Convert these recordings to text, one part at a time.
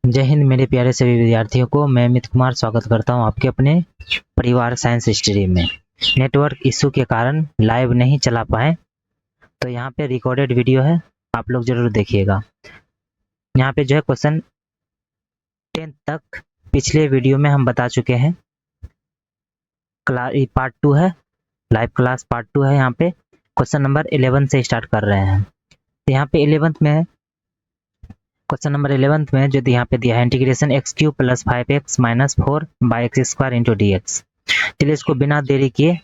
जय हिंद मेरे प्यारे सभी विद्यार्थियों को। मैं अमित कुमार स्वागत करता हूं आपके अपने परिवार साइंस स्ट्रीम में। नेटवर्क इशू के कारण लाइव नहीं चला पाए, तो यहाँ पे रिकॉर्डेड वीडियो है, आप लोग जरूर देखिएगा। यहाँ पे जो है क्वेश्चन 10 तक पिछले वीडियो में हम बता चुके हैं। पार्ट 2 है, लाइव क्लास पार्ट 2 है। यहाँ पे क्वेश्चन नंबर 11 से स्टार्ट कर रहे हैं। तो यहाँ पे 11th में क्वेश्चन नंबर 11th में जो यहाँ पे दिया है integration x cube plus 5x minus 4 by x square into D x. चलिए इसको बिना देरी किए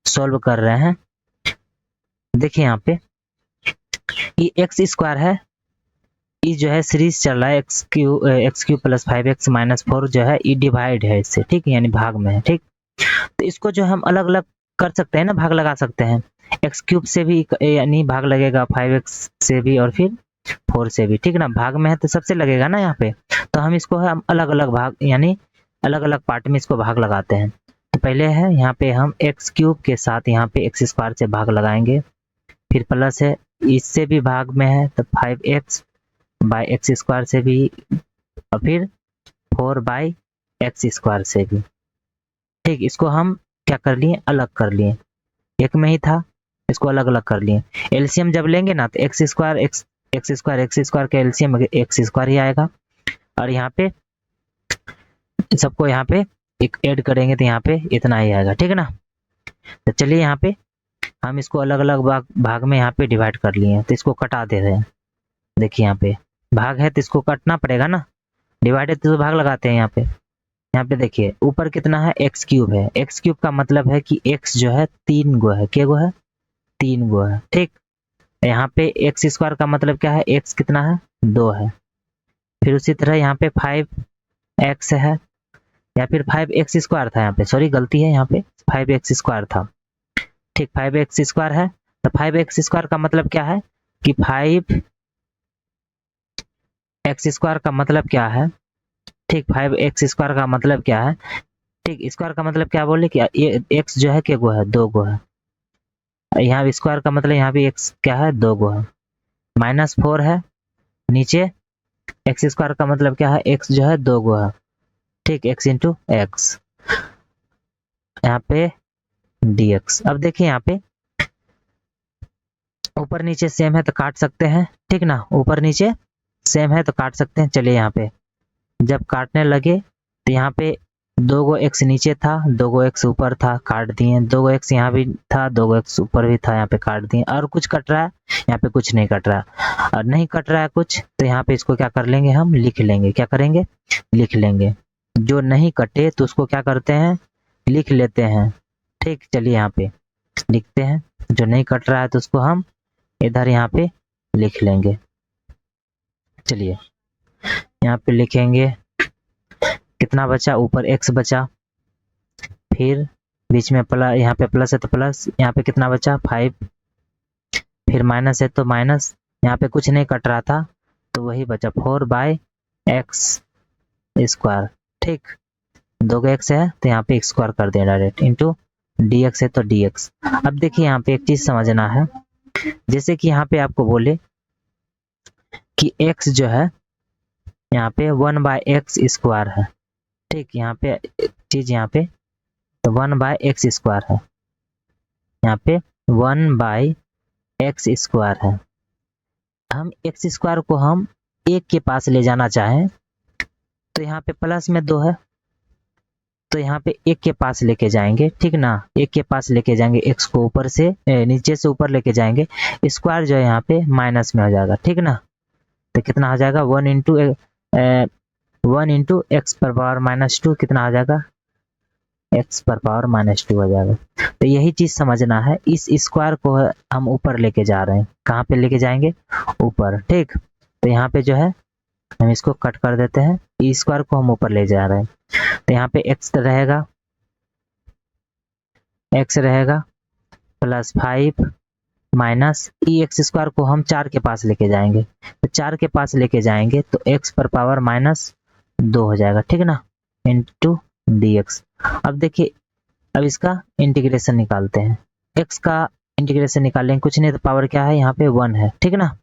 सॉल्व कर रहे हैं। देखिए यहाँ पे ये एक्स स्क्वायर है, ये जो है सीरीज चल रहा है x cube plus 5x minus 4 जो है ये डिवाइड है इससे, ठीक, यानी भाग में है, ठीक। तो इसको जो हम अलग अलग कर सकते हैं ना, भाग लगा सकते हैं। एक्स क्यूब से भी यानी भाग लगेगा, 5x से भी और फिर 4 से भी, ठीक ना। भाग में है तो सबसे लगेगा ना यहाँ पे, तो हम इसको हम अलग अलग भाग यानी अलग अलग पार्ट में इसको भाग लगाते हैं। तो पहले है यहाँ पे हम एक्स क्यूब के साथ यहाँ पे एक्स स्क्वायर से भाग लगाएंगे, फिर प्लस है इससे भी भाग में है तो 5x बाई एक्स स्क्वायर से भी, और फिर 4 बाई एक्स स्क्वायर से भी, ठीक। इसको हम क्या कर लिए, अलग कर लिए, एक में ही था इसको अलग अलग कर लिए। एलसीएम जब लेंगे ना तो एक्स स्क्वायर का एलसीएम एक्स स्क्वायर ही आएगा, और यहाँ पे सबको यहाँ पे एक ऐड करेंगे तो यहाँ पे इतना ही आएगा, ठीक है ना। तो चलिए यहाँ पे हम इसको अलग अलग भाग में यहाँ पे डिवाइड कर लिए हैं, तो इसको कटा दे रहे हैं। देखिए यहाँ पे भाग है तो इसको काटना पड़ेगा ना, डिवाइड है तो भाग लगाते हैं। यहाँ पे देखिए ऊपर कितना है, एक्स क्यूब है। एक्स क्यूब का मतलब है कि एक्स जो है 3 गो है, क्या गो है, 3 गो है, ठीक। यहाँ पे एक्स स्क्वायर का मतलब क्या है, एक्स कितना है, 2 है। फिर उसी तरह यहाँ पे 5x है, या फिर 5x स्क्वायर था, यहाँ पे सॉरी गलती है, यहाँ पे 5x स्क्वायर था, ठीक। 5x स्क्वायर है, तो 5x स्क्वायर का मतलब क्या है कि 5x स्क्वायर का मतलब क्या है, ठीक। 5x स्क्वायर का मतलब क्या है, ठीक। स्क्वायर का मतलब क्या बोले कि ये x जो है क्या गो है, 2 गो है। यहाँ स्क्वायर का मतलब यहाँ भी x क्या है, 2 गो है। माइनस 4 है नीचे, एक्स स्क्वायर का मतलब क्या है, x जो है 2 गो है, ठीक। x इंटू एक्स, यहाँ पे dx। अब देखिए यहाँ पे ऊपर नीचे सेम है तो काट सकते हैं, ठीक ना। ऊपर नीचे सेम है तो काट सकते हैं। चलिए यहाँ पे जब काटने लगे तो यहाँ पे 2 गो x नीचे था, 2 गो x ऊपर था, काट दिए। 2 गो x यहाँ भी था, 2 गो x ऊपर भी था, यहाँ पे काट दिए। और कुछ कट रहा है, यहाँ पे कुछ नहीं कट रहा, और नहीं कट रहा है कुछ, तो यहाँ पे इसको क्या कर लेंगे, हम लिख लेंगे। क्या करेंगे, लिख लेंगे। जो नहीं कटे तो उसको क्या करते हैं, लिख लेते हैं, ठीक। चलिए यहाँ पे लिखते हैं, जो नहीं कट रहा है तो उसको हम इधर यहाँ पे लिख लेंगे। चलिए यहाँ पे लिखेंगे, कितना बचा, ऊपर x बचा, फिर बीच में प्लस, यहाँ पे प्लस है तो प्लस, यहाँ पे कितना बचा 5, फिर माइनस है तो माइनस, यहाँ पे कुछ नहीं कट रहा था तो वही बचा 4 बाई एक्स स्क्वायर, ठीक। 2 का x है तो यहाँ पे स्क्वायर कर दें डायरेक्ट, इंटू dx है तो dx। अब देखिए यहाँ पे एक चीज समझना है, जैसे कि यहाँ पे आपको बोले कि x जो है यहाँ पे 1 बाई एक्स स्क्वायर है, ठीक। यहाँ पे चीज यहाँ पे तो 1 बाई एक्स स्क्वायर है, यहाँ पे 1 बाई एक्स स्क्वायर है। हम एक्स स्क्वायर को हम 1 के पास ले जाना चाहें तो यहाँ पे प्लस में 2 है तो यहाँ पे 1 के पास लेके जाएंगे, ठीक ना। 1 के पास लेके जाएंगे, x को ऊपर से नीचे से ऊपर लेके जाएंगे, स्क्वायर जो है यहाँ पे माइनस में हो जाएगा, ठीक ना। तो कितना हो जाएगा, 1 इंटू एक्स पर पावर माइनस 2, कितना हो जाएगा, x पर पावर माइनस 2 हो जाएगा। तो यही चीज समझना है, इस स्क्वायर को हम ऊपर लेके जा रहे हैं, कहाँ पे लेके जाएंगे, ऊपर, ठीक। तो यहाँ पे जो है हम इसको कट कर देते हैं, इस स्क्वायर को हम ऊपर ले जा रहे हैं, तो यहाँ पे x रहेगा प्लस 5 माइनस एक्स स्क्वायर को हम 4 के पास लेके जाएंगे, तो 4 के पास लेके जाएंगे तो x पर पावर माइनस 2 हो जाएगा, ठीक ना, इंटू dx। अब देखिए अब इसका इंटीग्रेशन निकालते हैं, x का इंटीग्रेशन निकालेंगे, कुछ नहीं तो पावर क्या है यहाँ पे 1 है, ठीक ना।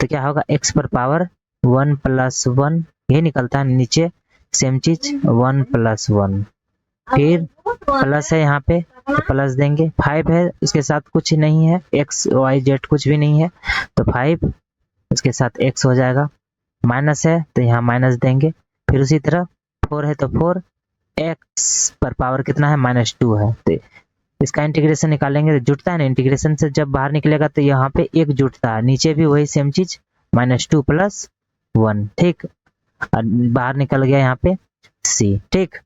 तो क्या होगा, x पर पावर 1 प्लस 1 यही निकलता है। नीचे सेम चीज 1 + 1, फिर प्लस है यहाँ पे तो प्लस देंगे। 5 है उसके साथ कुछ नहीं है, x y z कुछ भी नहीं है तो 5 उसके साथ x हो जाएगा। माइनस है तो यहाँ माइनस देंगे। फिर उसी तरह 4 है तो 4, x पर पावर कितना है -2 है तो इसका इंटीग्रेशन निकालेंगे तो जुटता है ना, इंटीग्रेशन से जब बाहर निकलेगा तो यहाँ पे 1 जुटता है, नीचे भी वही सेम चीज -2 + 1, ठीक। बाहर निकल गया यहाँ पे c, ठीक।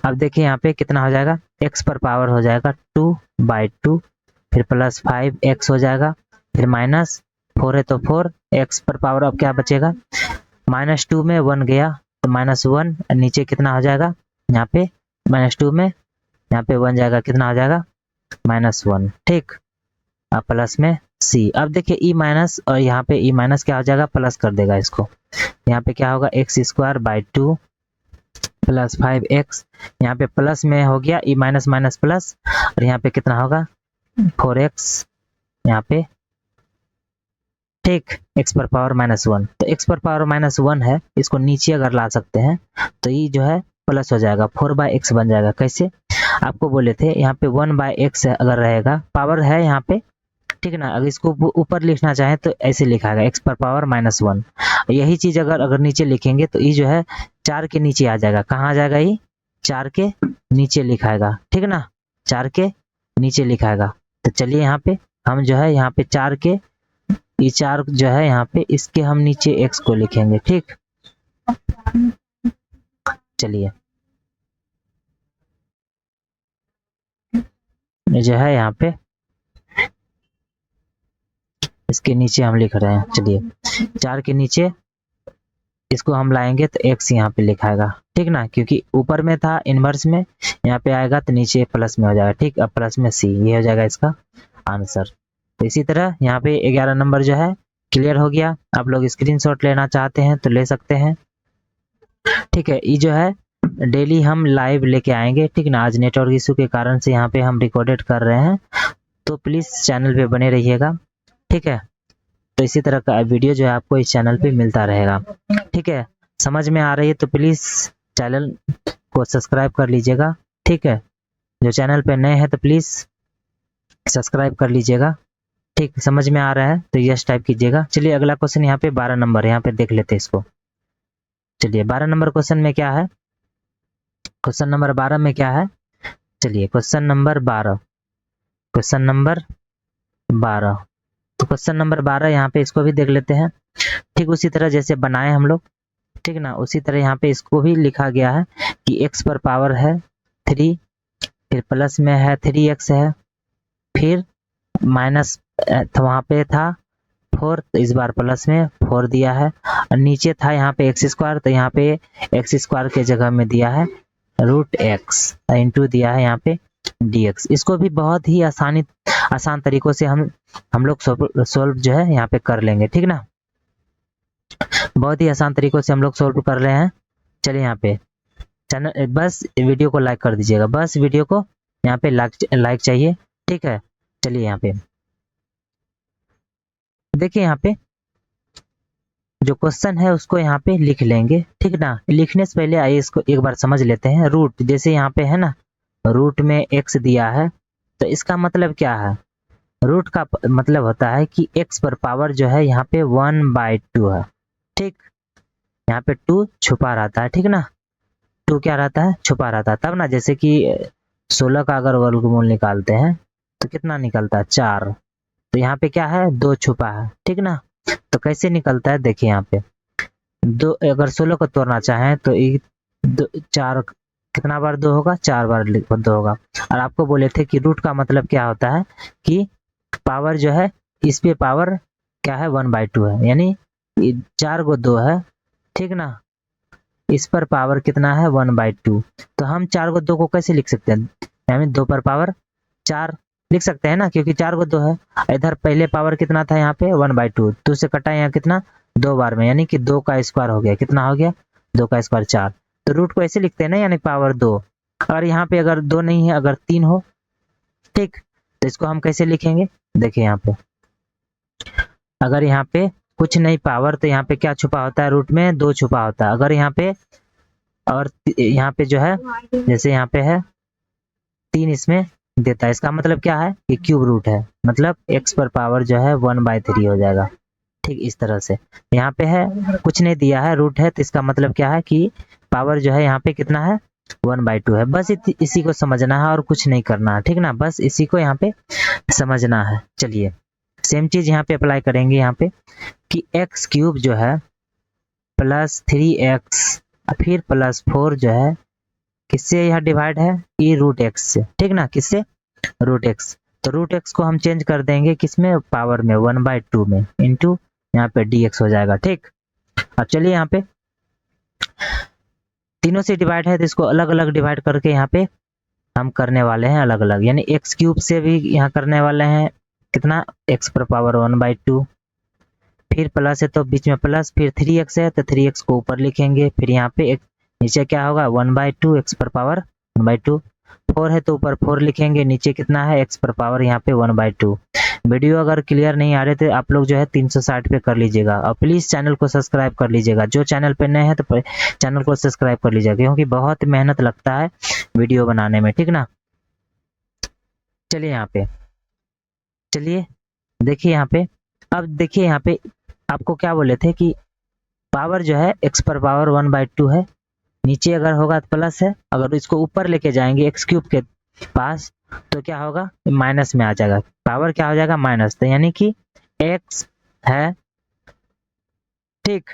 अब देखिए यहाँ पे कितना हो जाएगा, x पर पावर हो जाएगा 2/2, फिर +5x हो जाएगा, फिर -4 है तो 4, x पर पावर अब क्या बचेगा, -2 में 1 गया तो -1, नीचे कितना हो जाएगा यहाँ पे -2 में यहाँ पे 1 जाएगा, कितना हो जाएगा -1, ठीक। अब प्लस में c। अब देखिए e माइनस और यहाँ पे e माइनस क्या हो जाएगा, प्लस कर देगा इसको। यहाँ पे क्या होगा x²/2 + 5x, यहाँ पे प्लस में हो गया e माइनस माइनस प्लस, और यहाँ पे कितना होगा 4x यहाँ पे, ठीक। x पर पावर -1 तो x पर पावर -1 है, इसको नीचे अगर ला सकते हैं तो ये जो है प्लस हो जाएगा, 4/x बन जाएगा। कैसे, आपको बोले थे यहाँ पे 1/x अगर रहेगा, पावर है यहाँ पे, ठीक ना। अगर इसको ऊपर लिखना चाहे तो ऐसे लिखाएगा x पर पावर -1। यही चीज अगर नीचे लिखेंगे तो ये जो है 4 के नीचे आ जाएगा। कहाँ आ जाएगा, ये 4 के नीचे लिखाएगा, ठीक ना, 4 के नीचे लिखाएगा। तो चलिए यहाँ पे हम जो है यहाँ पे 4 के, ये 4 जो है यहाँ पे इसके हम नीचे x को लिखेंगे, ठीक। चलिए जो है यहाँ पे इसके नीचे हम लिख रहे हैं। चलिए 4 के नीचे इसको हम लाएंगे तो x यहाँ पे लिखाएगा, ठीक ना, क्योंकि ऊपर में था इनवर्स में, यहाँ पे आएगा तो नीचे प्लस में हो जाएगा, ठीक। अब प्लस में c, ये हो जाएगा इसका आंसर। तो इसी तरह यहाँ पे 11 नंबर जो है क्लियर हो गया। आप लोग स्क्रीनशॉट लेना चाहते हैं तो ले सकते हैं, ठीक है। ये जो है डेली हम लाइव लेके आएंगे, ठीक ना। आज नेटवर्क इशू के कारण से यहाँ पे हम रिकॉर्डेड कर रहे हैं, तो प्लीज चैनल पे बने रहिएगा, ठीक है। तो इसी तरह का वीडियो जो है आपको इस चैनल पे मिलता रहेगा, ठीक है। समझ में आ रही है तो प्लीज चैनल को सब्सक्राइब कर लीजिएगा, ठीक है। जो चैनल पे नए हैं तो प्लीज सब्सक्राइब कर लीजिएगा, ठीक। समझ में आ रहा है तो यस टाइप कीजिएगा। चलिए अगला क्वेश्चन यहाँ पे 12 नंबर, यहाँ पे देख लेते हैं इसको। चलिए 12 नंबर क्वेश्चन में क्या है, क्वेश्चन नंबर 12 में क्या है, चलिए क्वेश्चन नंबर 12, क्वेश्चन नंबर 12, तो क्वेश्चन नंबर 12 यहाँ पे इसको भी देख लेते हैं, ठीक। उसी तरह जैसे बनाए हम लोग, ठीक ना, उसी तरह यहाँ पे इसको भी लिखा गया है कि x पर पावर है 3, फिर प्लस में है 3x है, फिर माइनस वहाँ पे था 4, तो इस बार प्लस में 4 दिया है, और नीचे था यहाँ पे x² तो यहाँ पे x² के जगह में दिया है √x इंटू दिया है यहाँ पे dx। इसको भी बहुत ही आसान तरीकों से हम लोग सोल्व जो है यहाँ पे कर लेंगे, ठीक ना। बहुत ही आसान तरीकों से हम लोग सोल्व कर रहे हैं। चलिए यहाँ पे चैनल, बस वीडियो को लाइक कर दीजिएगा, बस वीडियो को यहाँ पे लाइक चाहिए, ठीक है। चलिए यहाँ पे देखिए, यहाँ पे जो क्वेश्चन है उसको यहाँ पे लिख लेंगे, ठीक ना। लिखने से पहले आइए इसको एक बार समझ लेते हैं। रूट, जैसे यहाँ पे है ना, रूट में x दिया है तो इसका मतलब क्या है, रूट का मतलब होता है कि x पर पावर जो है यहाँ पे 1/2 है, ठीक। यहाँ पे 2 छुपा रहता है, ठीक ना, 2 क्या रहता है, छुपा रहता है। तब ना जैसे कि 16 का अगर वर्गमूल निकालते हैं तो कितना निकलता है 4, तो यहाँ पे क्या है 2 छुपा है, ठीक ना। तो कैसे निकलता है, देखिए यहाँ पे 2, अगर 16 को तोड़ना चाहें तो 4 कितना बार 2 होगा, 4 बार 2 होगा। और आपको बोले थे कि रूट का मतलब क्या होता है कि पावर जो है इस पे पावर क्या है 1/2 है, यानी 4 को 2 है, ठीक ना। इस पर पावर कितना है 1/2, तो हम 4 को 2 को कैसे लिख सकते हैं, यानी 2 पर पावर 4 लिख सकते हैं ना, क्योंकि 4 को 2 है। इधर पहले पावर कितना था यहाँ पे 1/2, 2 से कटा यहाँ कितना 2 बार में, यानी कि 2 का स्क्वायर हो गया, कितना हो गया 2 का स्क्वायर 4। तो रूट को ऐसे लिखते हैं ना, यानी पावर 2। और यहाँ पे अगर 2 नहीं है, अगर 3 हो, ठीक, तो इसको हम कैसे लिखेंगे, देखिए यहाँ पे अगर यहाँ पे कुछ नहीं पावर, तो यहाँ पे क्या छुपा होता है, रूट में 2 छुपा होता है। अगर यहाँ पे और यहाँ पे जो है जैसे यहाँ पे है 3 इसमें देता है, इसका मतलब क्या है कि क्यूब रूट है, मतलब x पर पावर जो है 1/3 हो जाएगा। ठीक इस तरह से यहाँ पे है कुछ नहीं दिया है, रूट है, तो इसका मतलब क्या है कि पावर जो है यहाँ पे कितना है 1/2 है। बस इसी को समझना है और कुछ नहीं करना है, ठीक ना, बस इसी को यहाँ पे समझना है। चलिए सेम चीज यहाँ पे अप्लाई करेंगे यहाँ पे कि x क्यूब जो है प्लस 3x फिर प्लस 4 जो है किससे यह डिवाइड है, ई रूट एक्स से, ठीक ना, किससे, रूट एक्स। तो रूट एक्स को हम चेंज कर देंगे किसमें, पावर में 1/2 में, इंटू यहाँ पे dx हो जाएगा। ठीक, अब चलिए यहाँ पे तीनों से डिवाइड है तो इसको अलग अलग डिवाइड करके यहाँ पे हम करने वाले हैं अलग अलग, यानी एक्स क्यूब से भी यहाँ करने वाले हैं कितना, x पर पावर 1/2, फिर प्लस है तो बीच में प्लस, फिर 3x है तो 3x को ऊपर लिखेंगे, फिर यहाँ पे एक नीचे क्या होगा 1/2 x पर पावर 1/2, 4 है तो ऊपर 4 लिखेंगे, नीचे कितना है x पर पावर यहाँ पे 1/2। वीडियो अगर क्लियर नहीं आ रहे थे आप लोग जो है 360 पे कर लीजिएगा, और प्लीज़ चैनल को सब्सक्राइब कर लीजिएगा, जो चैनल पे नए हैं तो चैनल को सब्सक्राइब कर लीजिएगा, क्योंकि बहुत मेहनत लगता है वीडियो बनाने में, ठीक ना। चलिए यहाँ पे, चलिए देखिए यहाँ पे, अब देखिए यहाँ पे आपको क्या बोले थे कि पावर जो है x पर पावर 1/2 है, नीचे अगर होगा तो प्लस है, अगर इसको ऊपर लेके जाएंगे x क्यूब के पास तो क्या होगा, माइनस में आ जाएगा, पावर क्या हो जाएगा माइनस, तो यानी कि x है, ठीक,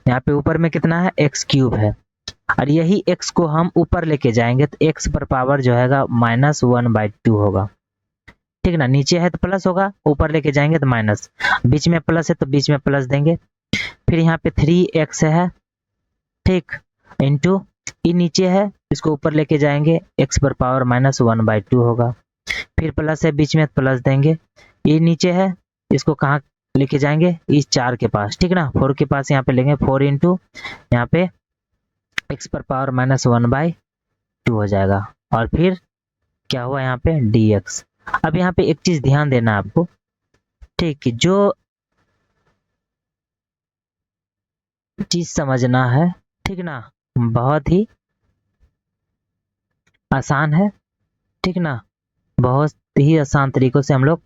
यहाँ पे ऊपर में कितना है x क्यूब है, और यही x को हम ऊपर लेके जाएंगे तो x पर पावर जो है -1/2 होगा, ठीक ना, नीचे है तो प्लस होगा, ऊपर लेके जाएंगे तो माइनस, बीच में प्लस है तो बीच में प्लस देंगे, फिर यहाँ पे 3x है, ठीक, इंटू ये नीचे है इसको ऊपर लेके जाएंगे x पर पावर -1/2 होगा, फिर प्लस है बीच में प्लस देंगे, ये नीचे है इसको कहाँ लेके जाएंगे, इस 4 के पास, ठीक ना, 4 के पास यहाँ पे लेंगे, 4 इंटू यहाँ पे x पर पावर -1/2 हो जाएगा, और फिर क्या हुआ यहाँ पे dx। अब यहाँ पे एक चीज ध्यान देना आपको, ठीक, कि जो चीज समझना है, ठीक ना, बहुत ही आसान है, ठीक ना, बहुत ही आसान तरीकों से हम लोग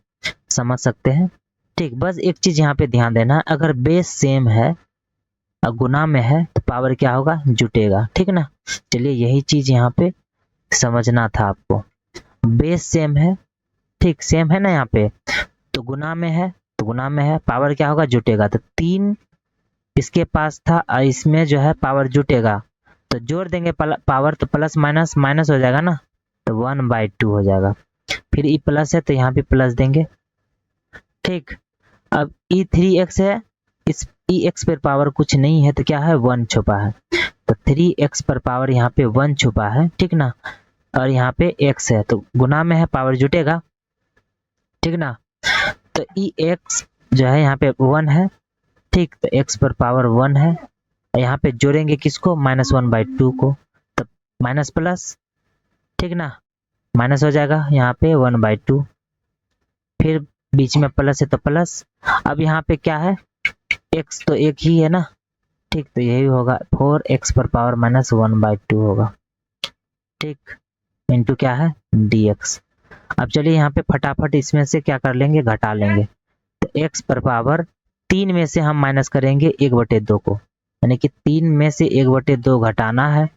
समझ सकते हैं, ठीक, बस एक चीज यहाँ पे ध्यान देना, अगर बेस सेम है और गुना में है तो पावर क्या होगा, जुटेगा, ठीक ना। चलिए यही चीज यहाँ पे समझना था आपको, बेस सेम है, ठीक, सेम है ना, यहाँ पे तो गुना में है तो गुना में है, पावर क्या होगा, जुटेगा, तो 3 इसके पास था और इसमें जो है पावर जुटेगा, तो जोड़ देंगे पावर, तो प्लस माइनस माइनस हो जाएगा ना, तो 1/2 हो जाएगा, फिर ई प्लस है तो यहाँ पे प्लस देंगे, ठीक। अब ई 3x है, इस ई एक्स पर पावर कुछ नहीं है तो क्या है 1 छुपा है, तो 3x पर पावर यहाँ पे 1 छुपा है, ठीक ना, और यहाँ पे x है तो गुना में है पावर जुटेगा, ठीक ना, तो ई एक्स जो है यहाँ पे 1 है, ठीक, तो x पर पावर 1 है, यहाँ पे जोड़ेंगे किसको, -1/2 को, तो माइनस प्लस, ठीक ना, माइनस हो जाएगा यहाँ पे 1/2, फिर बीच में प्लस है तो प्लस, अब यहाँ पे क्या है x तो एक ही है ना, ठीक, तो यही होगा 4x पर पावर -1/2 होगा, ठीक, इंटू क्या है dx। अब चलिए यहाँ पे फटाफट इसमें से क्या कर लेंगे, घटा लेंगे, तो x पर पावर 3 में से हम माइनस करेंगे 1/2 को, यानी कि 3 में से 1/2 घटाना है,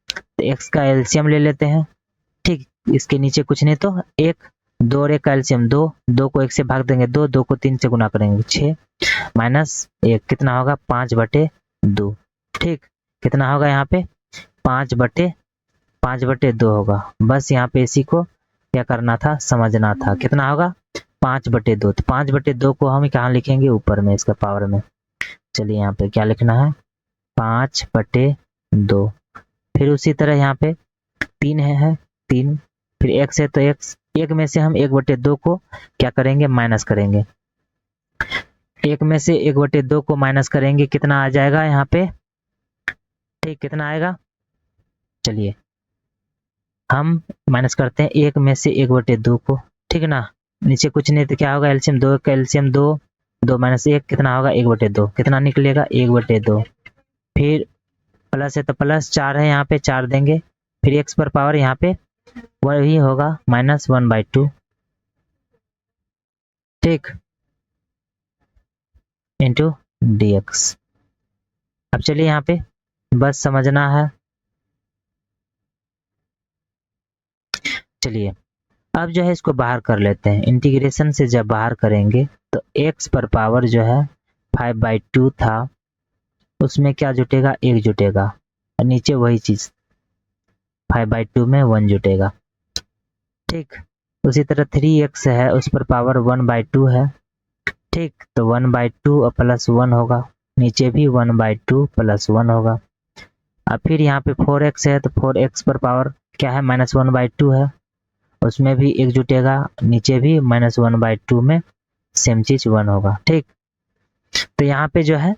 तो x का एलसीएम ले लेते हैं, ठीक, इसके नीचे कुछ नहीं तो 1, 2 और 1 का एलसीएम 2, 2 को 1 से भाग देंगे 2, 2 को 3 से गुना करेंगे 6, -1 कितना होगा 5/2, ठीक, कितना होगा यहाँ पे 5/2 होगा, बस यहाँ पे इसी को क्या करना था, समझना था, कितना होगा 5/2, तो 5/2 को हम कहाँ लिखेंगे, ऊपर में इसका पावर में, चलिए यहाँ पे क्या लिखना है 5/2, फिर उसी तरह यहाँ पे 3 है 3, फिर x है तो x, एक में से हम 1/2 को क्या करेंगे, माइनस करेंगे, एक में से 1/2 को माइनस करेंगे, कितना आ जाएगा यहाँ पे, ठीक, कितना आएगा, चलिए हम माइनस करते हैं, एक में से 1/2 को, ठीक ना, नीचे कुछ नहीं तो क्या होगा एलसीएम 2 का एलसीएम 2, 2 माइनस 1 कितना होगा 1/2, कितना निकलेगा 1/2। फिर प्लस है तो प्लस 4 है, यहाँ पे 4 देंगे, फिर एक्स पर पावर यहाँ पे वही होगा -1/2, ठीक, इंटू dx। अब चलिए यहाँ पे बस समझना है। चलिए अब जो है इसको बाहर कर लेते हैं। इंटीग्रेशन से जब बाहर करेंगे तो x पर पावर जो है 5/2 था, उसमें क्या जुटेगा 1 जुटेगा, और नीचे वही चीज 5/2 में 1 जुटेगा, ठीक। उसी तरह 3x है, उस पर पावर 1/2 है, ठीक, तो 1/2 और प्लस 1 होगा, नीचे भी 1/2 प्लस 1 होगा। अब फिर यहाँ पे 4x है, तो 4x पर पावर क्या है -1/2 है, उसमें भी 1 जुटेगा, नीचे भी -1/2 में सेम चीज 1 होगा, ठीक। तो यहाँ पे जो है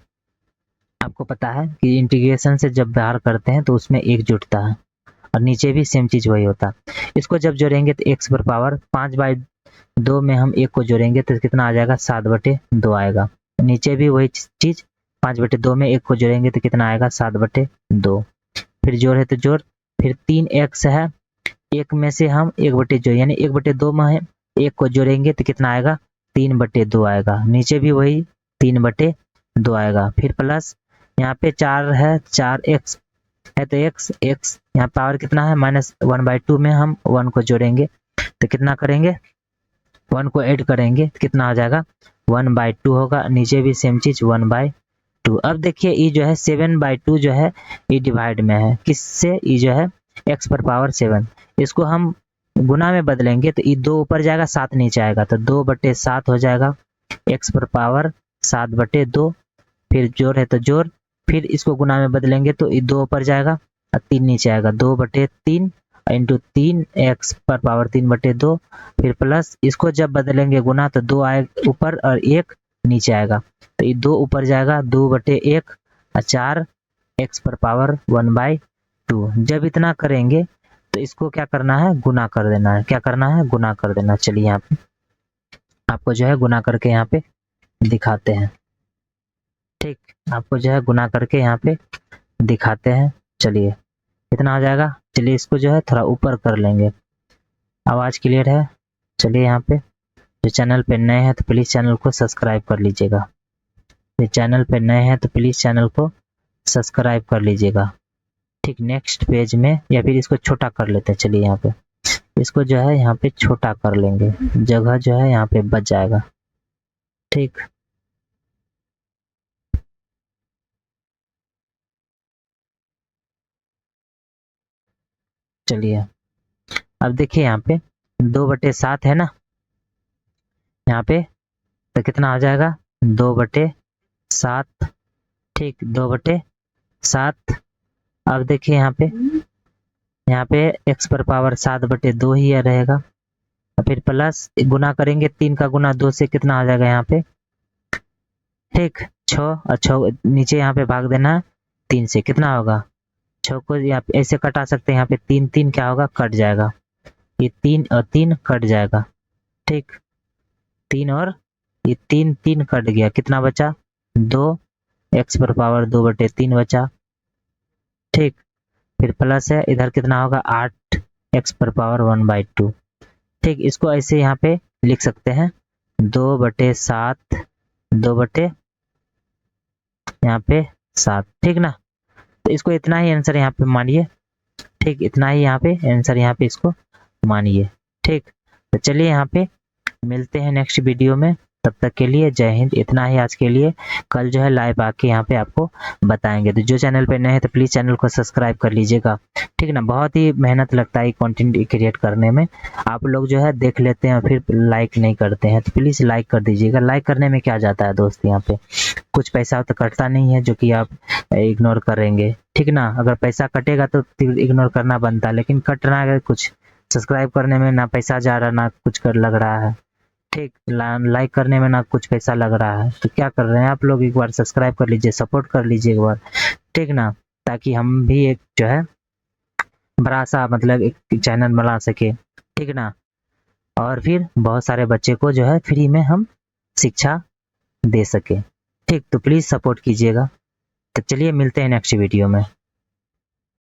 आपको पता है कि इंटीग्रेशन से जब बाहर करते हैं तो उसमें 1 जुटता है, और नीचे भी सेम चीज वही होता है। इसको जब जोड़ेंगे तो x पर पावर 5/2 में हम 1 को जोड़ेंगे तो कितना आ जाएगा 7/2 आएगा, नीचे भी वही चीज 5/2 में 1 को जोड़ेंगे तो कितना आएगा 7/2। फिर जोड़ है तो जोड़, फिर 3x है, एक में से हम 1/2 यानी 1/2 में है 1 को जोड़ेंगे तो कितना आएगा 3/2 आएगा, नीचे भी वही 3/2 आएगा। फिर प्लस यहाँ पे 4 है, 4x है तो x यहाँ पावर कितना है -1/2 में हम 1 को जोड़ेंगे तो कितना करेंगे 1 को ऐड करेंगे तो कितना आ जाएगा 1/2 होगा, नीचे भी सेम चीज 1/2। अब देखिए ये जो है 7/2 जो है ये डिवाइड में है, किससे, ये जो है x पर पावर 7, इसको हम गुना में बदलेंगे तो ये 2 ऊपर जाएगा 7 नीचे आएगा, तो 2/7 हो जाएगा, x पर पावर 7/2। फिर जोड़ है तो जोड़, फिर इसको गुना में बदलेंगे तो ये 2 ऊपर जाएगा और 3 नीचे आएगा, 2/3 इंटू 3x पर पावर 3/2। फिर प्लस इसको जब बदलेंगे गुना तो 2 आए ऊपर और 1 नीचे आएगा, तो ये 2 ऊपर जाएगा, 2/1 और 4 x पर पावर 1/2। जब इतना करेंगे तो इसको क्या करना है गुना कर देना है, क्या करना है गुना कर देना। चलिए यहाँ पे आपको जो है गुना करके यहाँ पे दिखाते हैं, ठीक, आपको जो है गुना करके यहाँ पे दिखाते हैं। चलिए कितना आ जाएगा, चलिए इसको जो है थोड़ा ऊपर कर लेंगे, आवाज़ क्लियर है। चलिए यहाँ पे जो चैनल पे नए हैं तो प्लीज़ चैनल को सब्सक्राइब कर लीजिएगा, जो चैनल पे नए हैं तो प्लीज़ चैनल को सब्सक्राइब कर लीजिएगा, ठीक। नेक्स्ट पेज में या फिर इसको छोटा कर लेते हैं, चलिए यहाँ पे इसको जो है यहाँ पे छोटा कर लेंगे, जगह जो है यहाँ पे बच जाएगा, ठीक। चलिए अब देखिए यहाँ पे 2/7 है ना, यहाँ पे तो कितना आ जाएगा 2/7, ठीक, 2/7। अब देखिए यहाँ पे x पर पावर 7/2 ही रहेगा, और फिर प्लस गुना करेंगे 3 का गुना 2 से कितना आ जाएगा यहाँ पे, ठीक, 6 और 6 नीचे यहाँ पे भाग देना 3 से, कितना होगा 6 को यहाँ पे ऐसे कटा सकते हैं, यहाँ पे 3 3 क्या होगा कट जाएगा, ये 3 और 3 कट जाएगा, ठीक, 3 और ये 3 3 कट गया, कितना बचा 2 x पर पावर 2/3 बचा, ठीक। फिर प्लस है इधर कितना होगा 8 x पर पावर 1/2, ठीक। इसको ऐसे यहाँ पे लिख सकते हैं 2/7 2/7, ठीक ना। तो इसको इतना ही आंसर यहाँ पे मानिए, ठीक, इतना ही यहाँ पे आंसर यहाँ पे इसको मानिए, ठीक। तो चलिए यहाँ पे मिलते हैं नेक्स्ट वीडियो में, तब तक के लिए जय हिंद। इतना ही आज के लिए, कल जो है लाइव आके यहाँ पे आपको बताएंगे। तो जो चैनल पे नए हैं तो प्लीज़ चैनल को सब्सक्राइब कर लीजिएगा, ठीक ना। बहुत ही मेहनत लगता है कंटेंट क्रिएट करने में, आप लोग जो है देख लेते हैं फिर लाइक नहीं करते हैं, तो प्लीज़ लाइक कर दीजिएगा। लाइक करने में क्या जाता है दोस्त, यहाँ पे कुछ पैसा तो कटता नहीं है जो कि आप इग्नोर करेंगे, ठीक ना। अगर पैसा कटेगा तो फिर इग्नोर करना बनता है, लेकिन कट रहा है कुछ, सब्सक्राइब करने में ना पैसा जा रहा ना कुछ कर लग रहा है, ठीक, लाइक करने में ना कुछ पैसा लग रहा है, तो क्या कर रहे हैं आप लोग, एक बार सब्सक्राइब कर लीजिए, सपोर्ट कर लीजिए एक बार, ठीक ना, ताकि हम भी एक जो है बड़ा सा मतलब एक चैनल बना सके, ठीक ना। और फिर बहुत सारे बच्चे को जो है फ्री में हम शिक्षा दे सके। ठीक, तो प्लीज़ सपोर्ट कीजिएगा। तो चलिए मिलते हैं नेक्स्ट वीडियो में।